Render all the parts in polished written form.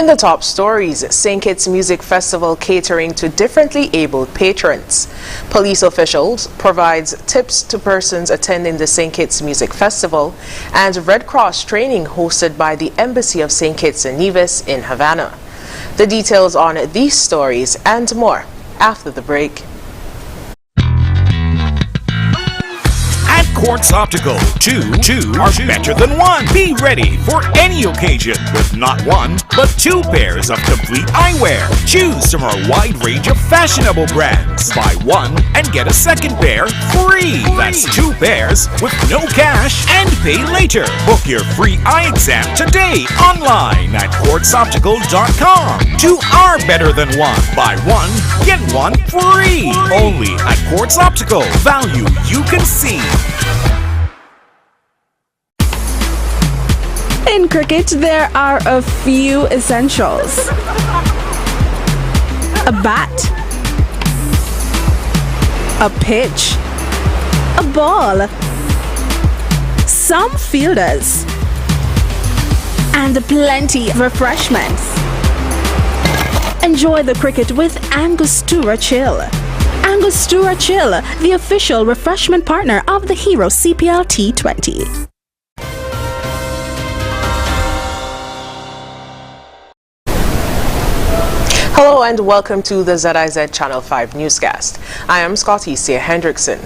In the top stories, St. Kitts Music Festival catering to differently abled patrons. Police officials provides tips to persons attending the St. Kitts Music Festival, and Red Cross training hosted by the Embassy of St. Kitts and Nevis in Havana. The details on these stories and more after the break. Quartz Optical, two are better than one. Be ready for any occasion with not one, but two pairs of complete eyewear. Choose from our wide range of fashionable brands. Buy one and get a second pair free. That's two pairs with no cash and pay later. Book your free eye exam today online at quartzoptical.com. Two are better than one. Buy one, get one free. Only at Quartz Optical. Value you can see. In cricket, there are a few essentials. A bat, a pitch, a ball, some fielders, and plenty of refreshments. Enjoy the cricket with Angostura Chill. Angostura Chill, the official refreshment partner of the Hero CPL T20. Hello and welcome to the ZIZ Channel 5 newscast. I am Scotticia Hendrickson.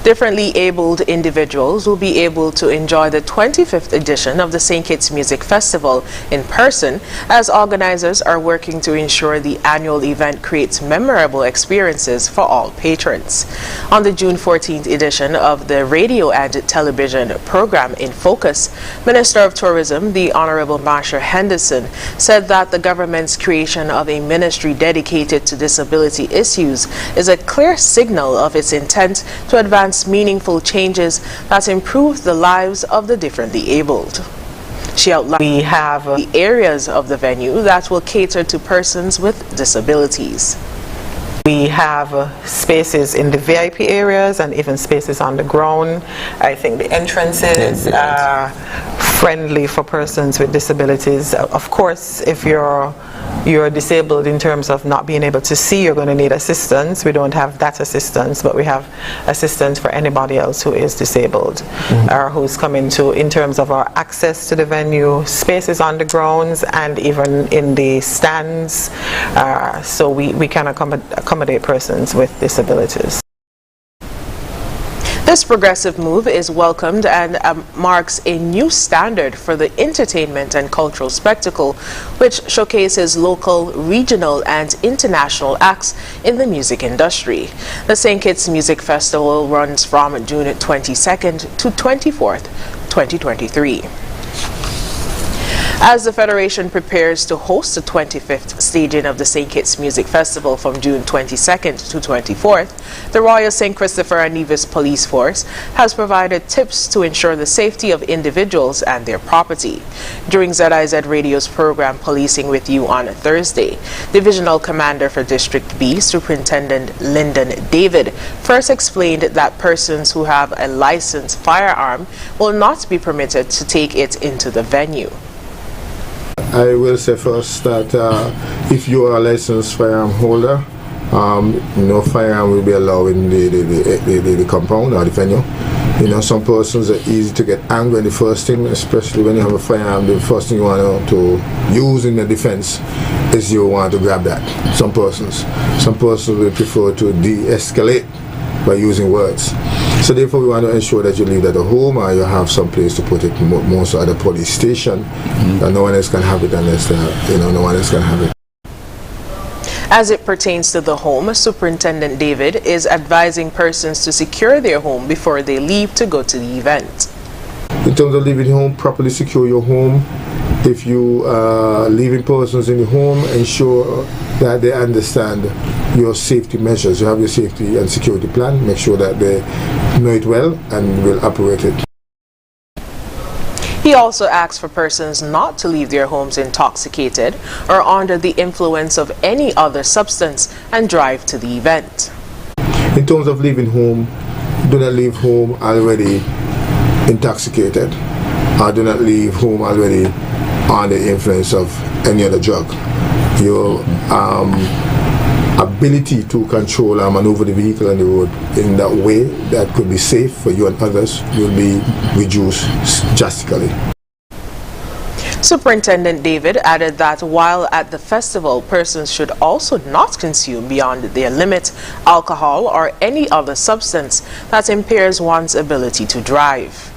Differently abled individuals will be able to enjoy the 25th edition of the St. Kitts Music Festival in person, as organizers are working to ensure the annual event creates memorable experiences for all patrons. On the June 14th edition of the radio and television program In Focus, Minister of Tourism, the Honorable Marsha Henderson, said that the government's creation of a ministry dedicated to disability issues is a clear signal of its intent to advance meaningful changes that improve the lives of the differently abled. She outlined we have the areas of the venue that will cater to persons with disabilities. We have spaces in the VIP areas and even spaces on the ground. I think the entrances are friendly for persons with disabilities. Of course, if you're disabled in terms of not being able to see, you're going to need assistance. We don't have that assistance, but we have assistance for anybody else who is disabled or who's coming to, in terms of our access to the venue, spaces on the grounds and even in the stands, so we can accommodate persons with disabilities. This progressive move is welcomed and marks a new standard for the entertainment and cultural spectacle, which showcases local, regional, and international acts in the music industry. The St. Kitts Music Festival runs from June 22nd to 24th, 2023. As the Federation prepares to host the 25th staging of the St. Kitts Music Festival from June 22nd to 24th, the Royal St. Christopher and Nevis Police Force has provided tips to ensure the safety of individuals and their property. During ZIZ Radio's program Policing with You on Thursday, Divisional Commander for District B, Superintendent Lyndon David, first explained that persons who have a licensed firearm will not be permitted to take it into the venue. I will say first that if you are a licensed firearm holder, no firearm will be allowed in the compound or the venue. You know, some persons are easy to get angry, and the first thing, especially when you have a firearm, the first thing you want to use in the defense is you want to grab that. Some persons will prefer to de-escalate by using words. So therefore we want to ensure that you leave it at home or you have some place to put it, most at the police station, that no one else can have it unless no one else can have it. As it pertains to the home, Superintendent David is advising persons to secure their home before they leave to go to the event. In terms of leaving home, properly secure your home. If you are leaving persons in the home, ensure that they understand your safety measures. You have your safety and security plan. Make sure that they know it well and will operate it. He also asks for persons not to leave their homes intoxicated or under the influence of any other substance and drive to the event. In terms of leaving home, do not leave home already intoxicated, or do not leave home already under the influence of any other drug. Your ability to control and maneuver the vehicle on the road in that way that could be safe for you and others will be reduced drastically. Superintendent David added that while at the festival, persons should also not consume beyond their limit alcohol or any other substance that impairs one's ability to drive.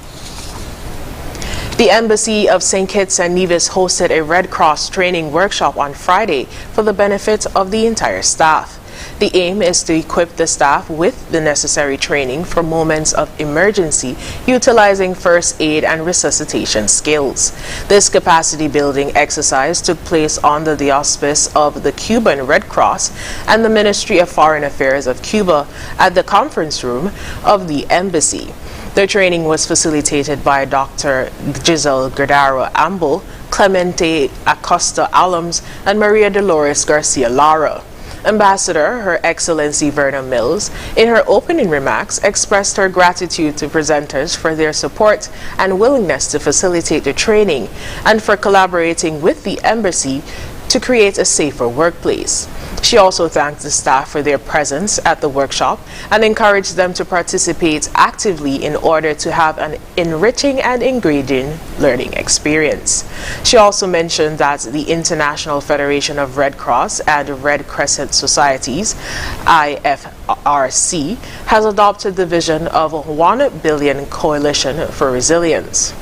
The Embassy of St. Kitts and Nevis hosted a Red Cross training workshop on Friday for the benefit of the entire staff. The aim is to equip the staff with the necessary training for moments of emergency, utilizing first aid and resuscitation skills. This capacity building exercise took place under the auspice of the Cuban Red Cross and the Ministry of Foreign Affairs of Cuba at the conference room of the embassy. The training was facilitated by Dr. Giselle Gardaro Amble, Clemente Acosta Alums, and Maria Dolores Garcia Lara. Ambassador Her Excellency Verna Mills, in her opening remarks, expressed her gratitude to presenters for their support and willingness to facilitate the training and for collaborating with the embassy to create a safer workplace. She also thanked the staff for their presence at the workshop and encouraged them to participate actively in order to have an enriching and engaging learning experience. She also mentioned that the International Federation of Red Cross and Red Crescent Societies, IFRC, has adopted the vision of 1 billion coalition for resilience.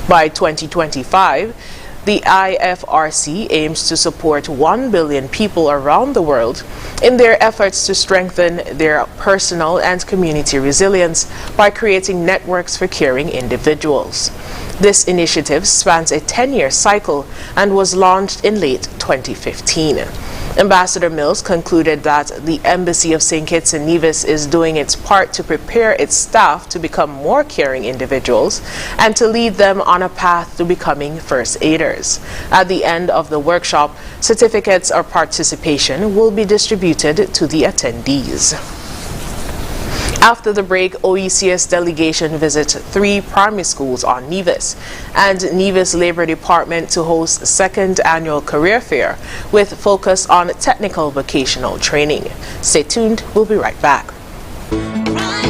By 2025, the IFRC aims to support 1 billion people around the world in their efforts to strengthen their personal and community resilience by creating networks for caring individuals. This initiative spans a 10-year cycle and was launched in late 2015. Ambassador Mills concluded that the Embassy of St. Kitts and Nevis is doing its part to prepare its staff to become more caring individuals and to lead them on a path to becoming first aiders. At the end of the workshop, certificates of participation will be distributed to the attendees. After the break, OECS delegation visits 3 primary schools on Nevis, and Nevis Labor Department to host second annual career fair with focus on technical vocational training. Stay tuned, we'll be right back.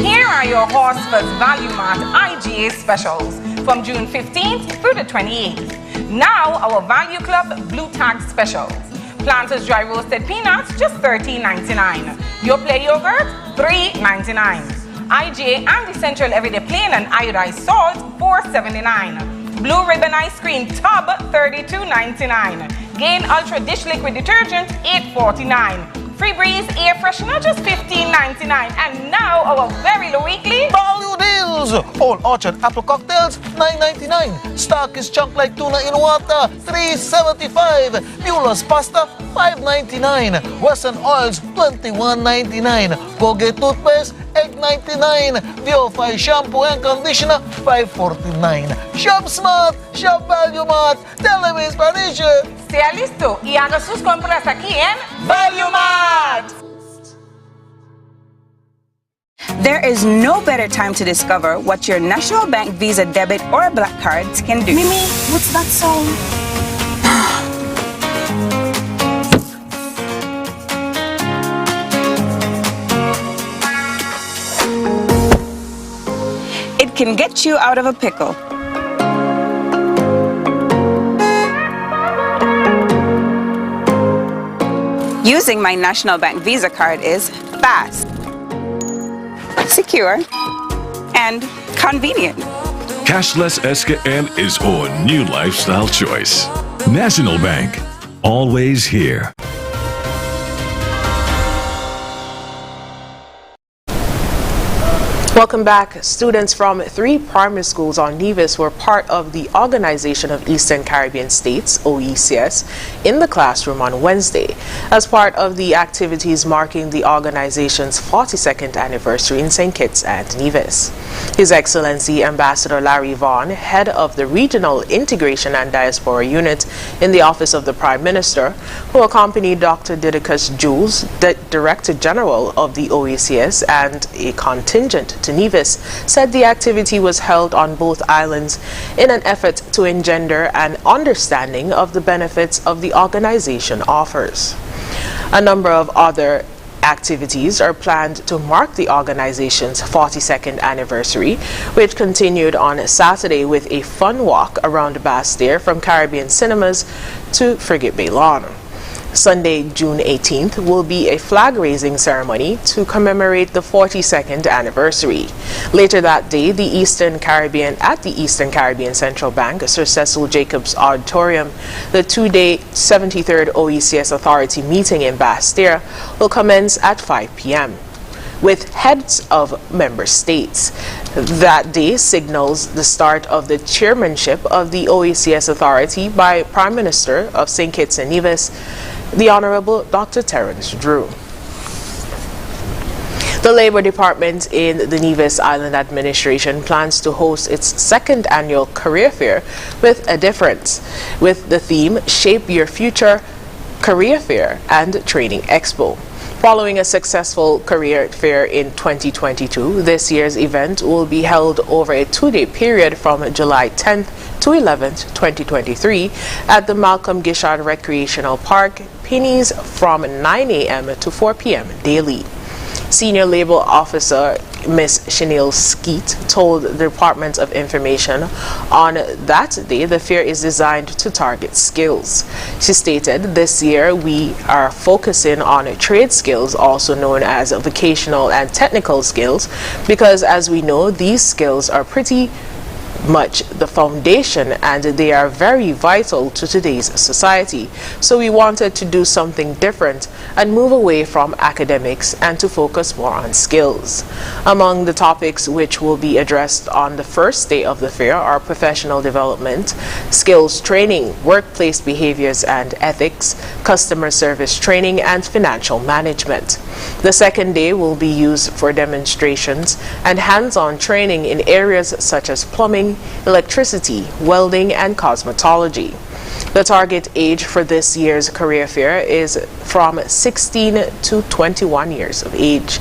Here are your Horsford's Value Mart IGA specials from June 15th through the 28th. Now our Value Club Blue Tag specials. Planters dry roasted peanuts, just $13.99. Your Play yogurt, $3.99. IGA and Essential Everyday Plain and Iodized Salt, $4.79. Blue Ribbon Ice Cream Tub, $32.99. Gain Ultra Dish Liquid Detergent, $8.49. Free Breeze Air Freshener, just $15.99. And now our very low weekly value deals. All Orchard apple cocktails, $9.99. Starkist chunk like tuna in water, $3.75. Mueller's pasta, $5.99. Western oils, $21.99. Colgate toothpaste, $8.99. VO5 shampoo and conditioner, $5.49. Shop smart, shop Value Mart. Tell them in Spanish. sea listo y haga sus compras aquí en Value Mart. There is no better time to discover what your National Bank Visa debit or black cards can do. Mimi, what's that song? It can get you out of a pickle. Using my National Bank Visa card is fast, secure, and convenient. Cashless SKN is our new lifestyle choice. National Bank, always here. Welcome back. Students from 3 primary schools on Nevis were part of the Organization of Eastern Caribbean States, OECS, in the classroom on Wednesday, as part of the activities marking the organization's 42nd anniversary in St. Kitts and Nevis. His Excellency Ambassador Larry Vaughan, head of the Regional Integration and Diaspora Unit in the Office of the Prime Minister, who accompanied Dr. Didacus Jules, the Director General of the OECS, and a contingent to Nevis, said the activity was held on both islands in an effort to engender an understanding of the benefits of the organization offers. A number of other activities are planned to mark the organization's 42nd anniversary, which continued on Saturday with a fun walk around Bastille from Caribbean Cinemas to Frigate Bay Lawn. Sunday, June 18th, will be a flag-raising ceremony to commemorate the 42nd anniversary. Later that day, at the Eastern Caribbean Central Bank, Sir Cecil Jacobs Auditorium, the two-day 73rd OECS Authority meeting in Bastille will commence at 5 p.m. with heads of member states. That day signals the start of the chairmanship of the OECS Authority by Prime Minister of St. Kitts and Nevis, the Honorable Dr. Terence Drew. The Labor Department in the Nevis Island Administration plans to host its second annual career fair with a difference, with the theme Shape Your Future, Career Fair and Training Expo. Following a successful career fair in 2022, this year's event will be held over a two-day period from July 10th to 11th, 2023 at the Malcolm Gishard Recreational Park, Pennies, from 9 a.m. to 4 p.m. daily. Senior Labor Officer Ms. Chanel Skeet told the Department of Information on that day the fair is designed to target skills. She stated, "This year we are focusing on trade skills, also known as vocational and technical skills, because as we know, these skills are pretty much the foundation and they are very vital to today's society. So we wanted to do something different and move away from academics and to focus more on skills." Among the topics which will be addressed on the first day of the fair are professional development, skills training, workplace behaviors and ethics, customer service training, and financial management. The second day will be used for demonstrations and hands-on training in areas such as plumbing, electricity, welding, and cosmetology. The target age for this year's career fair is from 16 to 21 years of age.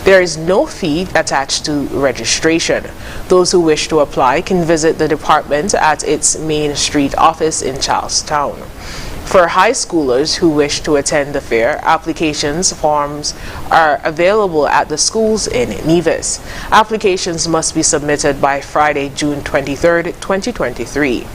There is no fee attached to registration. Those who wish to apply can visit the department at its Main Street office in Charlestown. For high schoolers who wish to attend the fair, applications forms are available at the schools in Nevis. Applications must be submitted by Friday, June 23rd, 2023.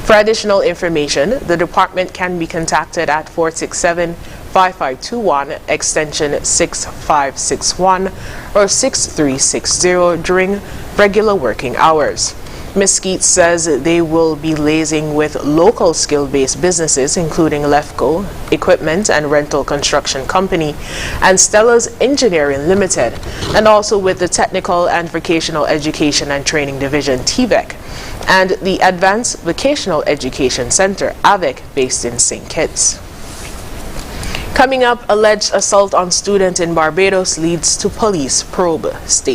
For additional information, the department can be contacted at 467-5521, extension 6561, or 6360 during regular working hours. Ms. Skeet says they will be liaising with local skill-based businesses, including Lefco, Equipment and Rental Construction Company, and Stella's Engineering Limited, and also with the Technical and Vocational Education and Training Division, TVEC, and the Advanced Vocational Education Center, AVEC, based in St. Kitts. Coming up, alleged assault on student in Barbados leads to police probe. Stay